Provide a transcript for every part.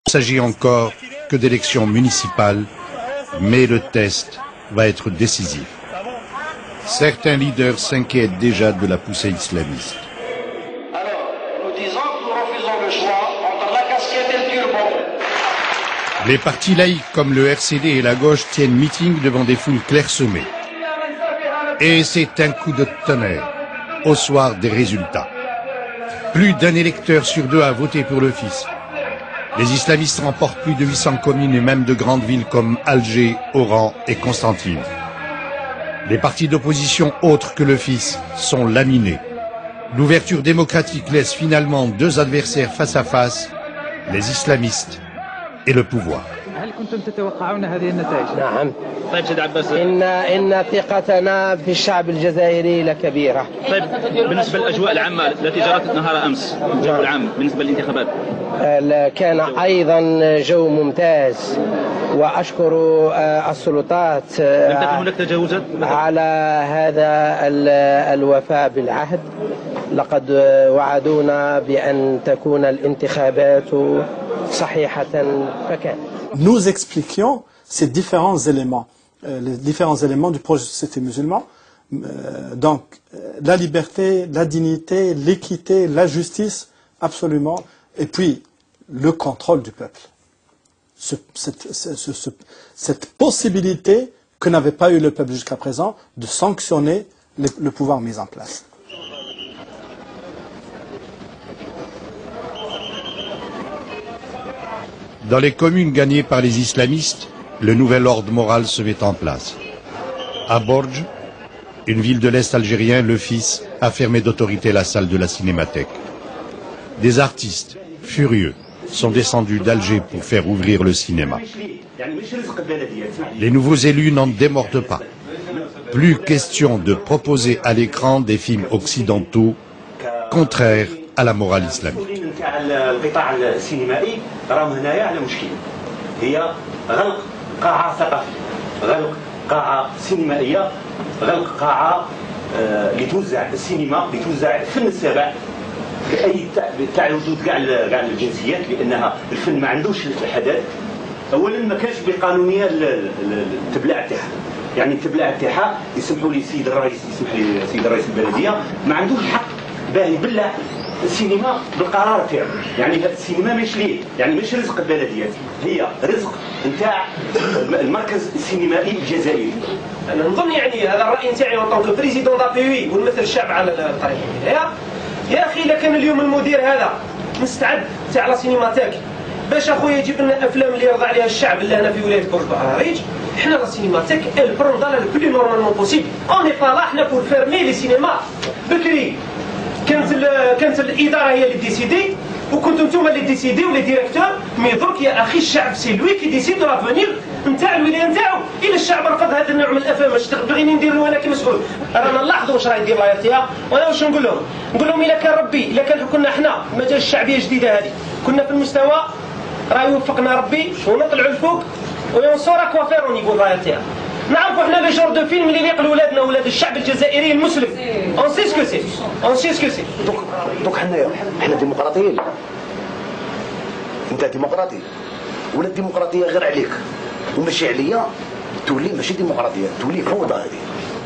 Il ne s'agit encore que d'élections municipales, mais le test va être décisif. Certains leaders s'inquiètent déjà de la poussée islamiste. Alors, nous disons que nous refusons le choix entre la casquette et le turban. Les partis laïcs comme le RCD et la gauche tiennent meeting devant des foules clairsemées. Et c'est un coup de tonnerre au soir des résultats. Plus d'un électeur sur deux a voté pour le fils. Les islamistes remportent plus de 800 communes et même de grandes villes comme Alger, Oran et Constantine. Les partis d'opposition autres que le fils sont laminés. L'ouverture démocratique laisse finalement deux adversaires face à face, les islamistes et le pouvoir. هل كنتم تتوقعون هذه النتائج؟ نعم. طيب سيد عباس، إن ثقتنا في الشعب الجزائري لكبيرة. طيب بالنسبة للأجواء العامة التي جرت نهار أمس، الجو العام بالنسبة للانتخابات كان أيضا جو ممتاز، وأشكر السلطات لم تكن هناك تجاوزات على هذا الوفاء بالعهد. لقد وعدونا بأن تكون الانتخابات صحيحة فكانت. Nous expliquions ces différents éléments, les différents éléments du projet de société musulman. Donc, la liberté, la dignité, l'équité, la justice, absolument, et puis le contrôle du peuple. Cette possibilité que n'avait pas eu le peuple jusqu'à présent de sanctionner le pouvoir mis en place. Dans les communes gagnées par les islamistes, le nouvel ordre moral se met en place. À Borj, une ville de l'Est algérien, le fils a fermé d'autorité la salle de la cinémathèque. Des artistes, furieux, sont descendus d'Alger pour faire ouvrir le cinéma. Les nouveaux élus n'en démordent pas. Plus question de proposer à l'écran des films occidentaux contraires à la morale islamique. القطاع السينمائي راهم هنايا على مشكل، هي غلق قاعة ثقافية، غلق قاعة سينمائية، غلق قاعة لتوزع السينما، لتوزع الفن السابع بأي تاع وجود كاع الجنسيات، لأنها الفن ما عندوش الحداث. أولا ما كانش بالقانونية التبلاع تاعها، يعني التبلاع تاعها يسمحوا لي السيد الرئيس، يسمح لي السيد رئيس البلدية ما عندوش الحق باه يبلع السينما بالقرار تاعو. يعني هذا السينما ماشي ليه، يعني ماشي رزق البلديات، هي رزق نتاع المركز السينمائي الجزائري. انا نظن يعني هذا الراي نتاعي اون طونك بريزيدون دا بي وي ونمثل الشعب على الطريقه. يا اخي الا كان اليوم المدير هذا مستعد تاع لا سينماتيك باش اخويا يجيب لنا افلام اللي يرضى عليها الشعب اللي هنا في ولايه برج بعريج، حنا لا سينماتيك ال برون دال لو بلو نورمالمون بوسيبل. اوني با لا حنا بور فيرمي لي سينما بكري. كانت الاداره هي اللي ديسيدي وكنتم نتوما اللي ديسيدي ولي ديريكتور، مي درك يا اخي الشعب سي لوي كي ديسيد لافونيغ نتاع الولايه نتاعو. الى الشعب رفض هذا النوع من الافلام اش تبغيني ندير انا كمسؤول؟ رانا نلاحظوا واش راهي دير لايرتيا. وانا واش نقول لهم؟ نقول لهم الا كان ربي، الا كان كنا حنا المجال الشعبيه الجديده هذه كنا في المستوى راه يوفقنا ربي ونطلعوا الفوق وينصر كوافير ونيفو لايرتيا. نعرفوا حنا لي جور دو فيلم اللي ينقلوا ولادنا ولاد الشعب الجزائري المسلم. اون سي سكو سي، اون سي سكو سي. دوك حنا ديمقراطيين. انت ديمقراطي ولا الديمقراطيه غير عليك وماشي عليا، تولي ماشي ديمقراطيه، تولي فوضى هذه.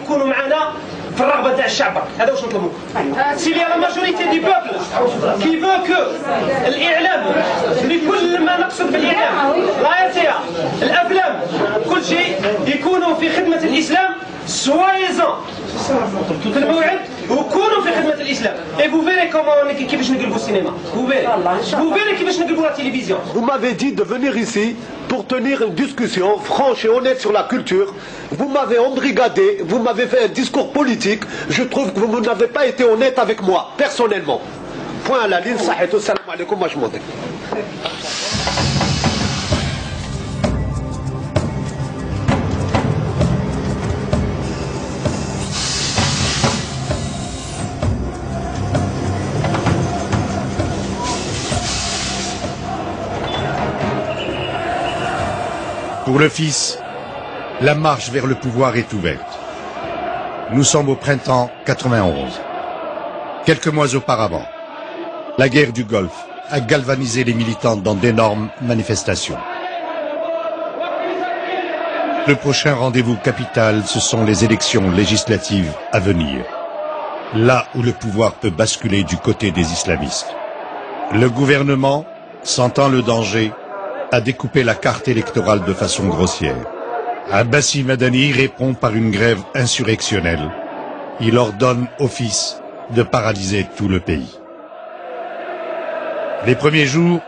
كونوا معنا في الرغبه تاع الشعب، هذا واش نطلبوا. سي لي لا ماجوريتي دي بوبل كي فو كو الاعلام بكل ما نقصد بالاعلام، لايرتيا، الافلام، كل شيء يكونوا في خدمه الاسلام سوايزون في الموعد وكونوا في خدمه الاسلام. اي فو فيري كومون كيفاش نقلبوا السينما، فو فيري كيفاش نقلبوا لا تيليفزيون. Vous m'avez dit de venir ici pour tenir une discussion franche et honnête sur la culture. Vous m'avez embrigadé, vous m'avez fait un discours politique. Je trouve que vous n'avez pas été honnête avec moi, personnellement. Point à la ligne, sahitou, salam alaikum, moi je m'en vais. Pour le fils, la marche vers le pouvoir est ouverte. Nous sommes au printemps 91. Quelques mois auparavant, la guerre du Golfe à galvaniser les militants dans d'énormes manifestations. Le prochain rendez-vous capital, ce sont les élections législatives à venir. Là où le pouvoir peut basculer du côté des islamistes. Le gouvernement, sentant le danger, a découpé la carte électorale de façon grossière. Abbassi Madani répond par une grève insurrectionnelle. Il ordonne au fils de paralyser tout le pays. Les premiers jours,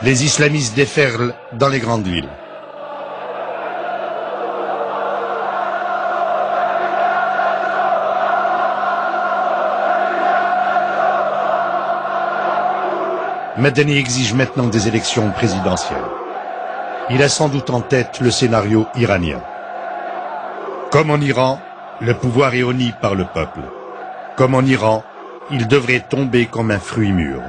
les islamistes déferlent dans les grandes villes. Madani exige maintenant des élections présidentielles. Il a sans doute en tête le scénario iranien. Comme en Iran, le pouvoir est honni par le peuple. Comme en Iran, il devrait tomber comme un fruit mûr.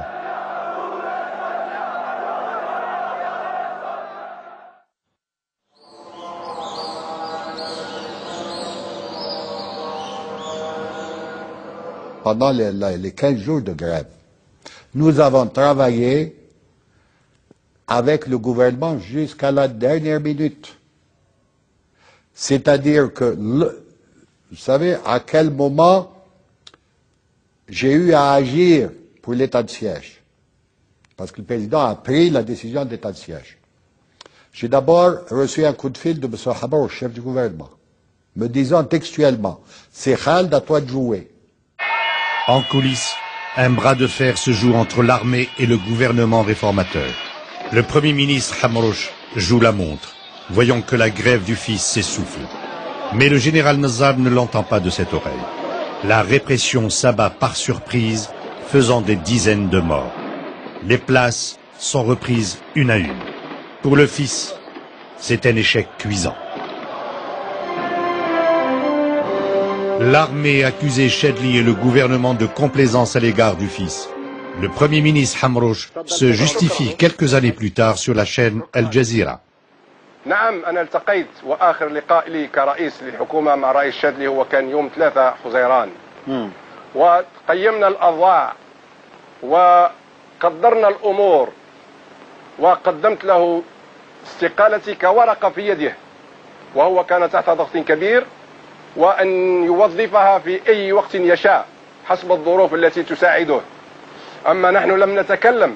Pendant les 15 jours de grève, nous avons travaillé avec le gouvernement jusqu'à la dernière minute. C'est-à-dire que, vous savez, à quel moment j'ai eu à agir pour l'état de siège. Parce que le président a pris la décision d'état de siège. J'ai d'abord reçu un coup de fil de M. Hamar, chef du gouvernement, me disant textuellement, c'est Khaled, à toi de jouer. En coulisses, un bras de fer se joue entre l'armée et le gouvernement réformateur. Le Premier ministre Hamrouch joue la montre, voyant que la grève du fils s'essouffle. Mais le général Nazar ne l'entend pas de cette oreille. La répression s'abat par surprise, faisant des dizaines de morts. Les places sont reprises une à une. Pour le fils, c'est un échec cuisant. L'armée accusait Chadli et le gouvernement de complaisance à l'égard du fils. Le Premier ministre Hamrouch se justifie quelques années plus tard sur la chaîne Al Jazeera. نعم أنا التقيت وآخر لقاء لي كرئيس للحكومة مع رئيس شادلي هو كان يوم 3 حزيران وقيمنا الأوضاع وقدرنا الأمور وقدمت له استقالتي كورقة في يده وهو كان تحت ضغط كبير وأن يوظفها في أي وقت يشاء حسب الظروف التي تساعده. أما نحن لم نتكلم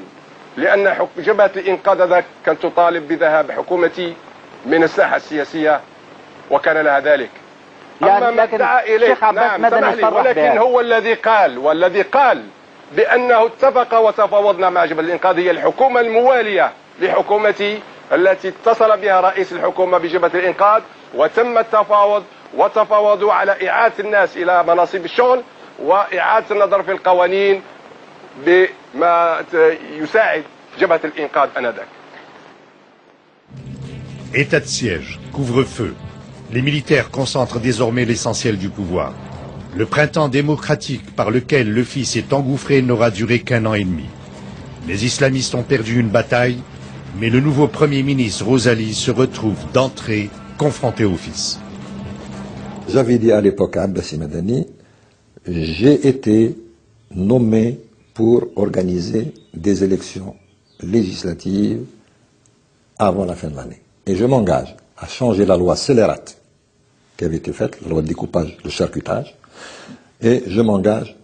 لأن جبهة الإنقاذ ذاك كانت تطالب بذهاب حكومتي من الساحة السياسية وكان لها ذلك. أما ما ادعى إليه نعم سمح لي ولكن هو الذي قال بأنه اتفق وتفاوضنا مع جبهة الإنقاذ هي الحكومة الموالية لحكومتي التي اتصل بها رئيس الحكومة بجبهة الإنقاذ وتم التفاوض وتفاوضوا على إعادة الناس إلى مناصب الشغل وإعادة النظر في القوانين بما يساعد جبهة الإنقاذ آنذاك. État de siège, couvre-feu. Les militaires concentrent désormais l'essentiel du pouvoir. Le printemps démocratique par lequel le fils est engouffré n'aura duré qu'un an et demi. Les islamistes ont perdu une bataille, mais le nouveau Premier ministre Rousali se retrouve d'entrée confronté au fils. J'avais dit à l'époque à Abbassi Madani, j'ai été nommé pour organiser des élections législatives avant la fin de l'année. Et je m'engage à changer la loi scélérate qui avait été faite, la loi de découpage, de charcutage, et je m'engage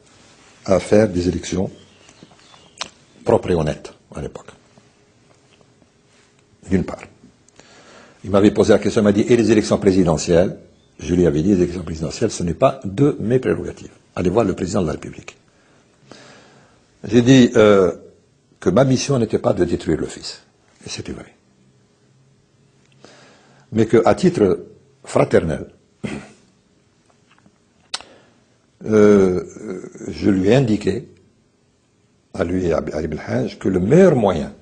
à faire des élections propres et honnêtes à l'époque. D'une part. Il m'avait posé la question, il m'a dit, et les élections présidentielles? Je lui avais dit, les élections présidentielles, ce n'est pas de mes prérogatives. Allez voir le président de la République. J'ai dit que ma mission n'était pas de détruire le fils. Et c'était vrai. Mais qu'à titre fraternel, je lui ai indiqué, à lui et à Ibn Hajj, que le meilleur moyen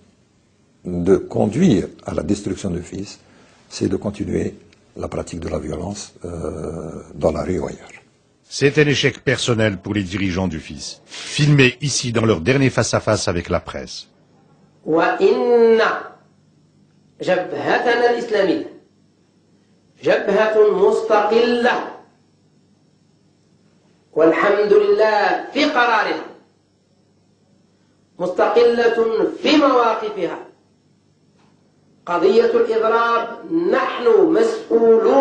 de conduire à la destruction du fils, c'est de continuer la pratique de la violence dans la rue ou ailleurs. C'est un échec personnel pour les dirigeants du fils, filmés ici dans leur dernier face-à-face avec la presse. جبهة مستقلة والحمد لله في قرارها مستقلة في مواقفها. قضية الإضراب نحن مسؤولون